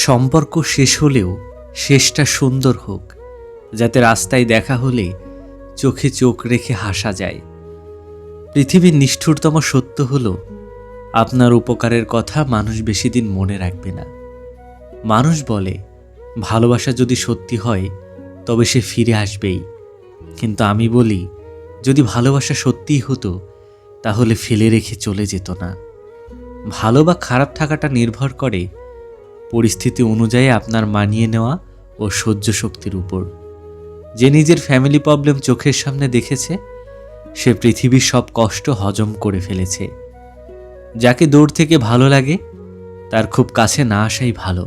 সম্পর্ক শেষ হলেও শেষটা সুন্দর হোক, যাতে রাস্তায় দেখা হলে চোখে চোখ রেখে হাসা যায়। পৃথিবীর নিষ্ঠুরতম সত্য হলো, আপনার উপকারের কথা মানুষ বেশি দিন মনে রাখবে না। মানুষ বলে ভালোবাসা যদি সত্যি হয় তবে সে ফিরে আসবেই, কিন্তু আমি বলি যদি ভালোবাসা সত্যিই হতো তাহলে ফেলে রেখে চলে যেত না। ভালো বা খারাপ থাকাটা নির্ভর করে পরিস্থিতি অনুযায়ী আপনার মানিয়ে নেওয়া ও সহ্য শক্তির উপর। যে নিজের ফ্যামিলি প্রবলেম চোখের সামনে দেখেছে সে পৃথিবীর সব কষ্ট হজম করে ফেলেছে। যাকে দূর থেকে ভালো লাগে তার খুব কাছে না আসাই ভালো,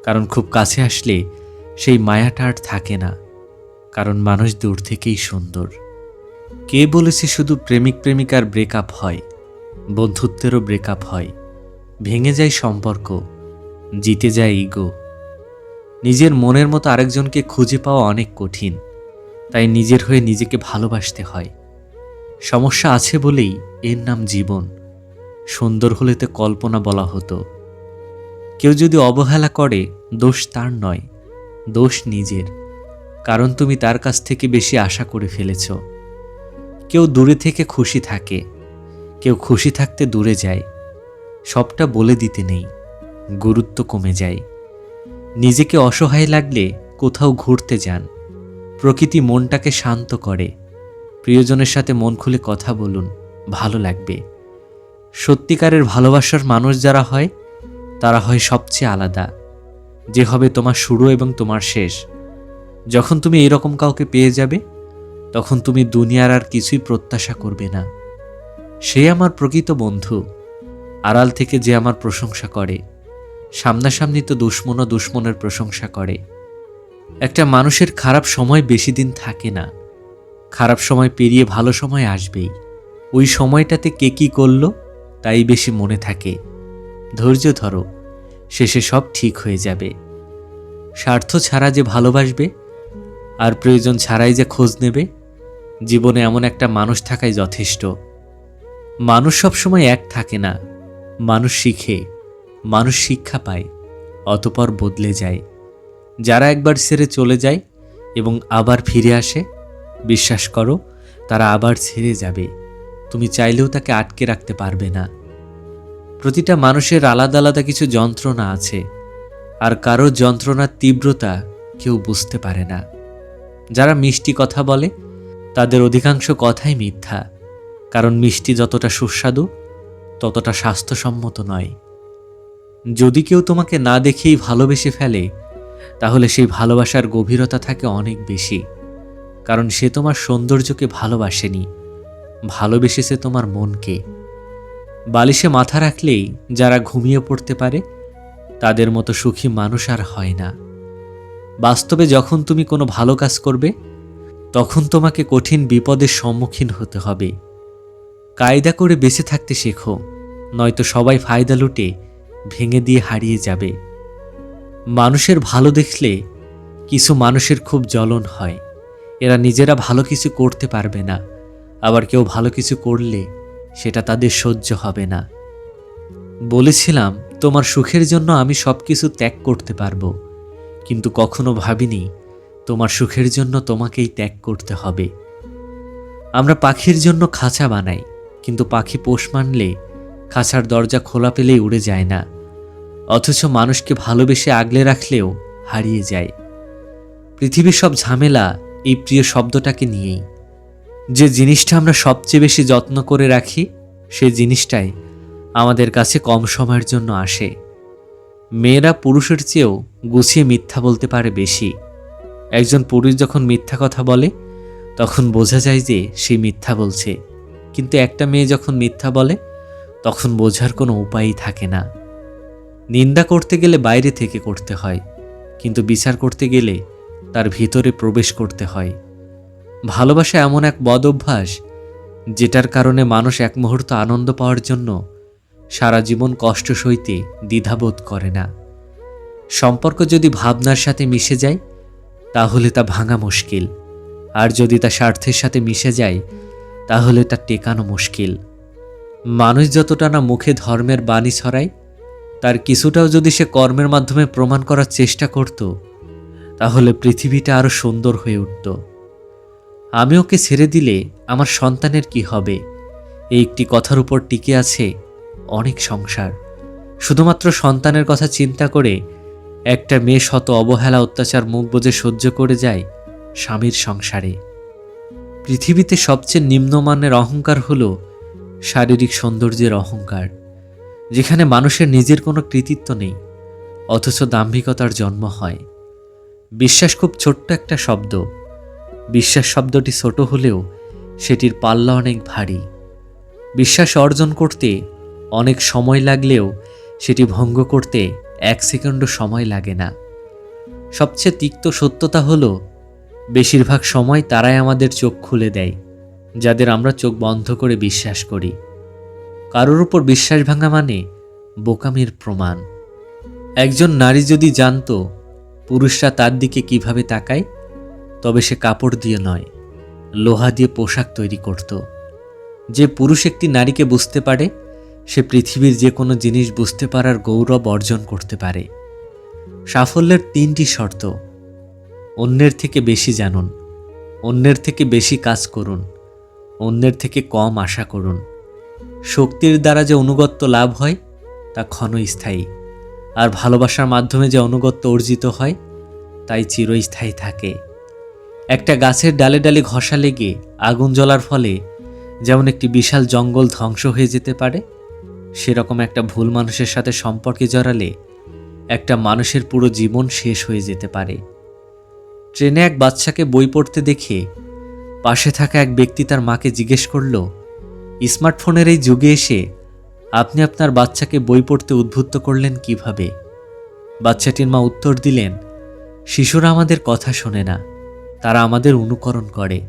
কারণ খুব কাছে আসলে সেই মায়াটা আর থাকে না, কারণ মানুষ দূর থেকেই সুন্দর। কে বলেছে শুধু প্রেমিক প্রেমিকার ব্রেকআপ হয়? বন্ধুত্বেরও ব্রেকআপ হয়। ভেঙে যায় সম্পর্ক, জিতে যায় ইগো। নিজের মনের মতো আরেকজনকে খুঁজে পাওয়া অনেক কঠিন, তাই নিজের হয়ে নিজেকে ভালোবাসতে হয়। সমস্যা আছে বলেই এর নাম জীবন। সুন্দর হলে তো কল্পনা বলা হতো। কেউ যদি অবহেলা করে দোষ তার নয়, দোষ নিজের, কারণ তুমি তার কাছ থেকে বেশি আশা করে ফেলেছ। কেউ দূরে থেকে খুশি থাকে, কেউ খুশি থাকতে দূরে যায়। সবটা বলে দিতে নেই, গুরুত্ব কমে যায়। নিজেকে অসহায় লাগলে কোথাও ঘুরতে যান। প্রকৃতি মনটাকে শান্ত করে। প্রিয়জনের সাথে মন খুলে কথা বলুন, ভালো লাগবে। সত্যিকারের ভালোবাসার মানুষ যারা হয় তারা হয় সবচেয়ে আলাদা, যে হবে তোমার শুরু এবং তোমার শেষ। যখন তুমি এরকম কাউকে পেয়ে যাবে তখন তুমি দুনিয়ার আর কিছুই প্রত্যাশা করবে না। সে আমার প্রকৃত বন্ধু, আড়াল থেকে যে আমার প্রশংসা করে। সামনাসামনি তো দুশ্মনও দুশ্মনের প্রশংসা করে। একটা মানুষের খারাপ সময় বেশি দিন থাকে না। খারাপ সময় পেরিয়ে ভালো সময় আসবেই। ওই সময়টাতে কে কী করলো তাই বেশি মনে থাকে। ধৈর্য ধরো, শেষে সব ঠিক হয়ে যাবে। স্বার্থ ছাড়া যে ভালোবাসবে আর প্রয়োজন ছাড়াই যে খোঁজ নেবে, জীবনে এমন একটা মানুষ থাকাই যথেষ্ট। মানুষ সবসময় এক থাকে না। মানুষ শিখে, মানুষ শিক্ষা পায়, অতঃপর বদলে যায়। যারা একবার ছেড়ে চলে যায় এবং আবার ফিরে আসে, বিশ্বাস করো তারা আবার ছেড়ে যাবে। তুমি চাইলেও তাকে আটকে রাখতে পারবে না। প্রতিটা মানুষের আলাদা আলাদা কিছু যন্ত্রণা আছে, আর কারো যন্ত্রণার তীব্রতা কেউ বুঝতে পারে না। যারা মিষ্টি কথা বলে তাদের অধিকাংশ কথাই মিথ্যা, কারণ মিষ্টি যতটা সুস্বাদু ততটা স্বাস্থ্যসম্মত নয়। যদি কেউ তোমাকে না দেখেই ভালোবেসে ফেলে তাহলে সেই ভালোবাসার গভীরতা থাকে অনেক বেশি, কারণ সে তোমার সৌন্দর্যকে ভালোবাসেনি, ভালোবেসেছে তোমার মনকে। বালিশে মাথা রাখলেই যারা ঘুমিয়ে পড়তে পারে তাদের মতো সুখী মানুষ আর হয় না। বাস্তবে যখন তুমি কোনো ভালো কাজ করবে তখন তোমাকে কঠিন বিপদের সম্মুখীন হতে হবে। কায়দা করে বেঁচে থাকতে শেখো, নয়তো সবাই ফায়দা লুটে ভেঙে দিয়ে হারিয়ে যাবে। মানুষের ভালো দেখলে কিছু মানুষের খুব জ্বলন হয়। এরা নিজেরা ভালো কিছু করতে পারবে না, আবার কেউ ভালো কিছু করলে সেটা তাদের সহ্য হবে না। বলেছিলাম তোমার সুখের জন্য আমি সব কিছু ত্যাগ করতে পারবো, কিন্তু কখনো ভাবিনি তোমার সুখের জন্য তোমাকেই ত্যাগ করতে হবে। আমরা পাখির জন্য খাঁচা বানাই, কিন্তু পাখি পোষ মানলে খাঁচার দরজা খোলা পেলেই উড়ে যায় না। অথচ মানুষকে ভালোবেসে আগলে রাখলেও হারিয়ে যায়। পৃথিবীর সব ঝামেলা এই প্রিয় শব্দটাকে নিয়েই। যে জিনিসটা আমরা সবচেয়ে বেশি যত্ন করে রাখি সেই জিনিসটাই আমাদের কাছে কম সময়ের জন্য আসে। মেয়েরা পুরুষের চেয়েও গুছিয়ে মিথ্যা বলতে পারে বেশি। একজন পুরুষ যখন মিথ্যা কথা বলে তখন বোঝা যায় যে সে মিথ্যা বলছে, কিন্তু একটা মেয়ে যখন মিথ্যা বলে তখন বোঝার কোনো উপায়ই থাকে না। নিন্দা করতে গেলে বাইরে থেকে করতে হয়, কিন্তু বিচার করতে গেলে তার ভিতরে প্রবেশ করতে হয়। ভালোবাসা এমন এক বদ অভ্যাস যেটার কারণে মানুষ এক মুহূর্ত আনন্দ পাওয়ার জন্য সারা জীবন কষ্ট সইতে দ্বিধাবোধ করে না। সম্পর্ক যদি ভাবনার সাথে মিশে যায় তাহলে তা ভাঙা মুশকিল, আর যদি তা স্বার্থের সাথে মিশে যায় তাহলে তা টেকানো মুশকিল। মানুষ যতটা না মুখে ধর্মের বাণী ছড়ায় তার কিছুটাও যদি সে কর্মের মাধ্যমে প্রমাণ করার চেষ্টা করত, তাহলে পৃথিবীটা আরো সুন্দর হয়ে উঠত। আমি ওকে ছেড়ে দিলে আমার সন্তানের কি হবে, এই একটি কথার উপর টিকে আছে অনেক সংসার। শুধুমাত্র সন্তানের কথা চিন্তা করে একটা মেয়ে শত অবহেলা অত্যাচার মুখ বুজে সহ্য করে যায় স্বামীর সংসারে। পৃথিবীতে সবচেয়ে নিম্নমানের অহংকার হলো শারীরিক সৌন্দর্যের অহংকার, যেখানে মানুষের নিজের কোনো কৃতিত্ব নেই অথচ দাম্ভিকতার জন্ম হয়। বিশ্বাস খুব ছোট্ট একটা শব্দ। বিশ্বাস শব্দটি ছোট হলেও সেটির পাল্লা অনেক ভারী। বিশ্বাস অর্জন করতে অনেক সময় লাগলেও সেটি ভঙ্গ করতে 1 সেকেন্ডও সময় লাগে না। সবচেয়ে তিক্ত সত্যতা হলো, বেশিরভাগ সময় তারাই আমাদের চোখ খুলে দেয় যাদের আমরা চোখ বন্ধ করে বিশ্বাস করি। কারোর উপর বিশ্বাস ভাঙা মানে বোকামির প্রমাণ। একজন নারী যদি জানতো পুরুষরা তার দিকে কিভাবে তাকায়, তবে সে কাপড় দিয়ে নয়, লোহা দিয়ে পোশাক তৈরি করত। যে পুরুষ একটি নারীকে বুঝতে পারে, সে পৃথিবীর যে কোনো জিনিস বুঝতে পারার গৌরব অর্জন করতে পারে। সাফল্যের 3টি শর্ত: অন্যের থেকে বেশি জানুন, অন্যের থেকে বেশি কাজ করুন, অন্যের থেকে কম আশা করুন। শক্তির দ্বারা যে অনুগত্য লাভ হয় তা ক্ষণস্থায়ী, আর ভালোবাসার মাধ্যমে যে অনুগত্য অর্জিত হয় তাই চিরস্থায়ী থাকে। একটা গাছের ডালে ডালে ঘষা লেগে আগুন জ্বলার ফলে যেমন একটি বিশাল জঙ্গল ধ্বংস হয়ে যেতে পারে, সেরকম একটা ভুল মানুষের সাথে সম্পর্কে জড়ালে একটা মানুষের পুরো জীবন শেষ হয়ে যেতে পারে। ট্রেনে এক বাচ্চাকে বই পড়তে দেখে পাশে থাকা এক ব্যক্তি তার মাকে জিজ্ঞেস করল, স্মার্টফোনের এই যুগে এসে আপনি আপনার বাচ্চাকে বই পড়তে উদ্বুদ্ধ করলেন কিভাবে? বাচ্চাটির মা উত্তর দিলেন, শিশুরা আমাদের কথা শোনে না, তারা আমাদের অনুকরণ করে।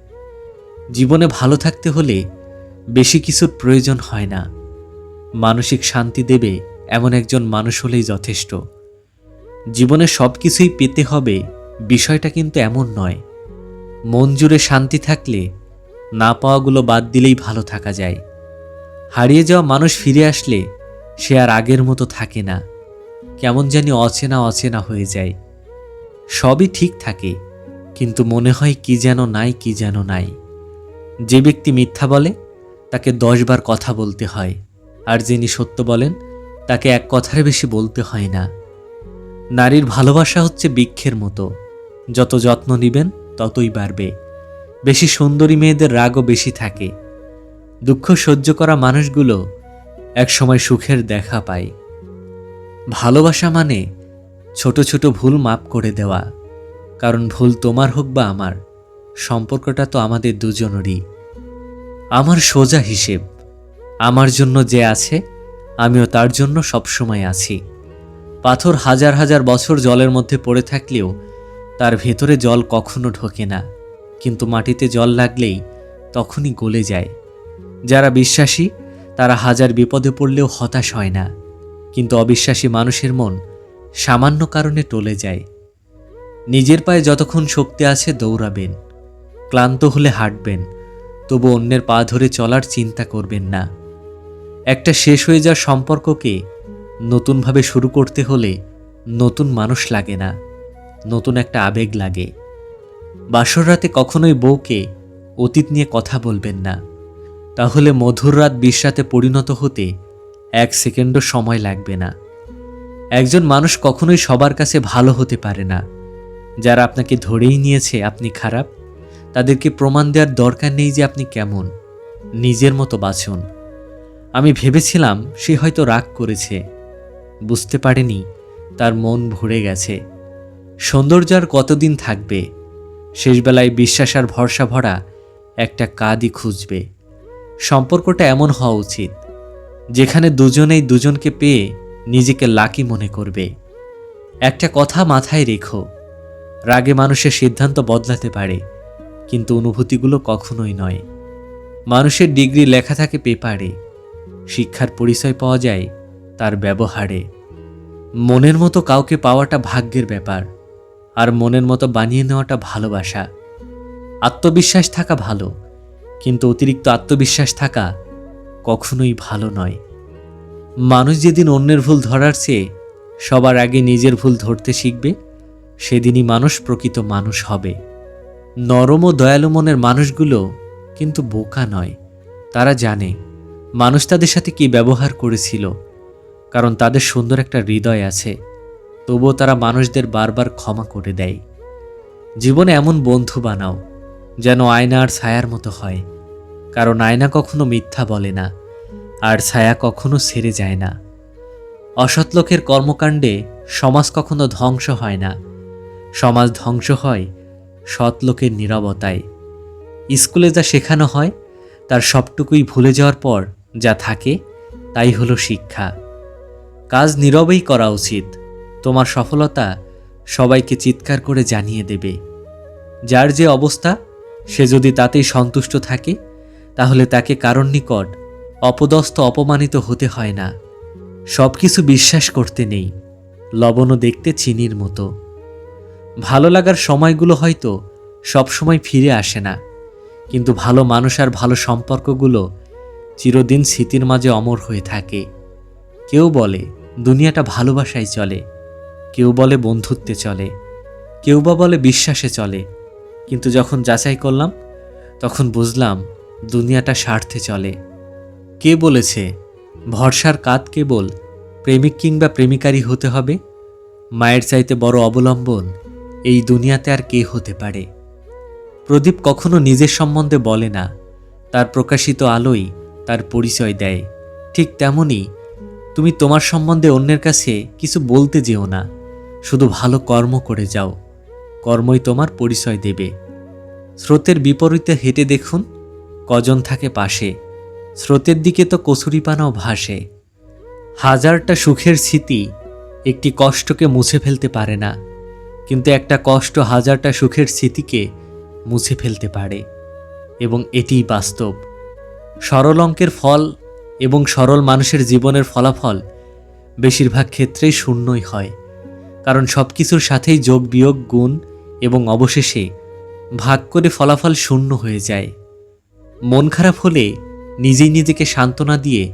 জীবনে ভালো থাকতে হলে বেশি কিছুর প্রয়োজন হয় না, মানসিক শান্তি দেবে এমন একজন মানুষ হলেই যথেষ্ট। জীবনে সব কিছুই পেতে হবে বিষয়টা কিন্তু এমন নয়। মন জুড়ে শান্তি থাকলে না পাওয়াগুলো বাদ দিলেই ভালো থাকা যায়। হারিয়ে যাওয়া মানুষ ফিরে আসলে সে আর আগের মতো থাকে না, কেমন জানি অচেনা অচেনা হয়ে যায়। সবই ঠিক থাকে, কিন্তু মনে হয় কি যেন নাই, কি যেন নাই। যে ব্যক্তি মিথ্যা বলে তাকে 10 বার কথা বলতে হয়, আর যিনি সত্য বলেন তাকে এক কথার বেশি বলতে হয় না। নারীর ভালোবাসা হচ্ছে বৃক্ষের মতো, যত যত্ন নিবেন ততই বাড়বে। বেশি সুন্দরী মেয়েদের রাগও বেশি থাকে। দুঃখ সহ্য করা মানুষগুলো একসময় সুখের দেখা পায়। ভালোবাসা মানে ছোট ছোট ভুল মাপ করে দেওয়া, কারণ ভুল তোমার হোক বা আমার, সম্পর্কটা তো আমাদের দুজনেরই। আমার সোজা হিসেব, আমার জন্য যে আছে আমিও তার জন্য সবসময় আছি। পাথর হাজার হাজার বছর জলের মধ্যে পড়ে থাকলেও তার ভেতরে জল কখনো ঢোকে না, কিন্তু মাটিতে জল লাগলেই তখনই গলে যায়। যারা বিশ্বাসী তারা হাজার বিপদে পড়লেও হতাশ হয় না, কিন্তু অবিশ্বাসী মানুষের মন সামান্য কারণে টলে যায়। নিজের পায়ে যতক্ষণ শক্তি আছে দৌড়াবেন, ক্লান্ত হলে হাঁটবেন, তবু অন্যের পা ধরে চলার চিন্তা করবেন না। একটা শেষ হয়ে যাওয়া সম্পর্ককে নতুনভাবে শুরু করতে হলে নতুন মানুষ লাগে না, নতুন একটা আবেগ লাগে। বাসর রাতে কখনোই বউকে অতীত নিয়ে কথা বলবেন না, তাহলে মধুর রাত বিস্রাতে পরিণত হতে 1 সেকেন্ডও সময় লাগবে না। একজন মানুষ কখনোই সবার কাছে ভালো হতে পারে না। যারা আপনাকে ধরেই নিয়েছে আপনি খারাপ, তাদেরকে প্রমাণ দেওয়ার দরকার নেই যে আপনি কেমন। নিজের মতো বাঁচুন। আমি ভেবেছিলাম সে হয়তো রাগ করেছে, বুঝতে পারেনি তার মন ভরে গেছে। সৌন্দর্য আর কতদিন থাকবে? শেষবেলায় বিশ্বাস আর ভরসা ভরা একটা কাঁধই খুঁজবে। সম্পর্কটা এমন হওয়া উচিত যেখানে দুজনেই দুজনকে পেয়ে নিজেকে লাকি মনে করবে। একটা কথা মাথায় রেখো, রাগে মানুষের সিদ্ধান্ত বদলাতে পারে, কিন্তু অনুভূতিগুলো কখনোই নয়। মানুষের ডিগ্রি লেখা থাকে পেপারে, শিক্ষার পরিচয় পাওয়া যায় তার ব্যবহারে। মনের মতো কাউকে পাওয়াটা ভাগ্যের ব্যাপার, আর মনের মতো বানিয়ে নেওয়াটা ভালোবাসা। আত্মবিশ্বাস থাকা ভালো, কিন্তু অতিরিক্ত আত্মবিশ্বাস থাকা কখনোই ভালো নয়। মানুষ যেদিন অন্যের ভুল ধরার চেয়ে সবার আগে নিজের ভুল ধরতে শিখবে, সেদিনই মানুষ প্রকৃত মানুষ হবে। নরম ও দয়ালু মনের মানুষগুলো কিন্তু বোকা নয়। তারা জানে মানুষ তাদের সাথে কী ব্যবহার করেছিল, কারণ তাদের সুন্দর একটা হৃদয় আছে। তবুও তারা মানুষদের বারবার ক্ষমা করে দেয়। জীবনে এমন বন্ধু বানাও যেন আয়না আর ছায়ার মতো হয়, কারণ আয়না কখনো মিথ্যা বলে না, আর ছায়া কখনো ছেড়ে যায় না। অসৎ লোকের কর্মকাণ্ডে সমাজ কখনো ধ্বংস হয় না, সমাজ ধ্বংস হয় সৎ লোকের নীরবতায়। স্কুলে যা শেখানো হয় তার সবটুকুই ভুলে যাওয়ার পর যা থাকে তাই হলো শিক্ষা। কাজ নীরবেই করা উচিত। তোমার সফলতা সবাইকে চিৎকার করে জানিয়ে দেবে। যার যে অবস্থা, সে যদি তাতেই সন্তুষ্ট থাকে, তাহলে তাকে কারোর নিকট অপদস্থ অপমানিত হতে হয় না। সব কিছু বিশ্বাস করতে নেই, লবণও দেখতে চিনির মতো। ভালো লাগার সময়গুলো হয়তো সবসময় ফিরে আসে না, কিন্তু ভালো মানুষ আর ভালো সম্পর্কগুলো চিরদিন স্মৃতির মাঝে অমর হয়ে থাকে। কেউ বলে দুনিয়াটা ভালোবাসায় চলে, কেউ বলে বন্ধুত্বে চলে, কেউ বা বলে বিশ্বাসে চলে, কিন্তু যখন যাচাই করলাম তখন বুঝলাম দুনিয়াটা স্বার্থে চলে। কে বলেছে ভরসার কাঁধ কেবল প্রেমিক কিংবা প্রেমিকারই হতে হবে? মায়ের চাইতে বড় অবলম্বন এই দুনিয়াতে আর কে হতে পারে? প্রদীপ কখনো নিজের সম্বন্ধে বলে না, তার প্রকাশিত আলোই তার পরিচয় দেয়। ঠিক তেমনি তুমি তোমার সম্বন্ধে অন্যের কাছে কিছু বলতে যেও না, শুধু ভালো কর্ম করে যাও। কর্মই তোমার পরিচয় দেবে। স্রোতের বিপরীতে হেঁটে দেখুন কজন থাকে পাশে। স্রোতের দিকে তো কচুরিপানাও ভাসে। হাজারটা সুখের স্মৃতি একটি কষ্টকে মুছে ফেলতে পারে না, কিন্তু একটা কষ্ট হাজারটা সুখের স্মৃতিকে মুছে ফেলতে পারে, এবং এটিই বাস্তব। সরল অঙ্কের ফল এবং সরল মানুষের জীবনের ফলাফল বেশিরভাগ ক্ষেত্রেই শূন্যই হয়, কারণ সব কিছুর সাথেই যোগ বিয়োগ গুণ এবং অবশেষে ভাগ করে ফলাফল শূন্য হয়ে যায়। মন খারাপ হলে নিজেই নিজেকে সান্ত্বনা দিয়ে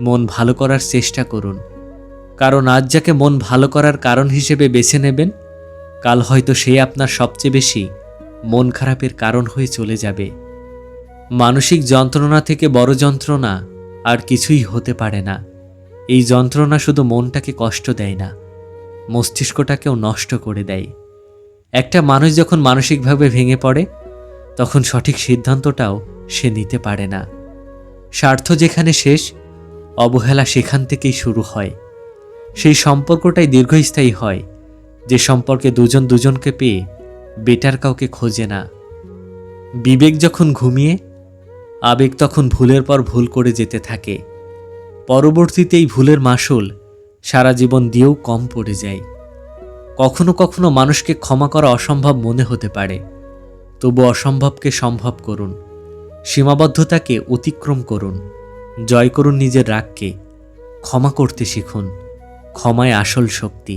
মন ভালো করার চেষ্টা করুন, কারণ আজ যাকে মন ভালো করার কারণ হিসেবে বেছে নেবেন, কাল হয়তো সে আপনার সবচেয়ে বেশি মন খারাপের কারণ হয়ে চলে যাবে। মানসিক যন্ত্রণা থেকে বড় যন্ত্রণা আর কিছুই হতে পারে না। এই যন্ত্রণা শুধু মনটাকে কষ্ট দেয় না, মস্তিষ্কটাকেও নষ্ট করে দেয়। একটা মানুষ যখন মানসিকভাবে ভেঙে পড়ে, তখন সঠিক সিদ্ধান্তটাও সে নিতে পারে না। স্বার্থ যেখানে শেষ, অবহেলা সেখান থেকেই শুরু হয়। সেই সম্পর্কটাই দীর্ঘস্থায়ী হয় যে সম্পর্কে দুজন দুজনকে পেয়ে বেটার কাউকে খোঁজে না। বিবেক যখন ঘুমিয়ে, আবেগ তখন ভুলের পর ভুল করে যেতে থাকে। পরবর্তীতে এই ভুলের মাসুল সারা জীবন দিয়েও কম পড়ে যায়। কখনো কখনো মানুষকে ক্ষমা করা অসম্ভব মনে হতে পারে, তবু অসম্ভবকে সম্ভব করুন। সীমাবদ্ধতাকে অতিক্রম করুন, জয় করুন নিজের রাগকে। ক্ষমা করতে শিখুন, ক্ষমায় আসল শক্তি।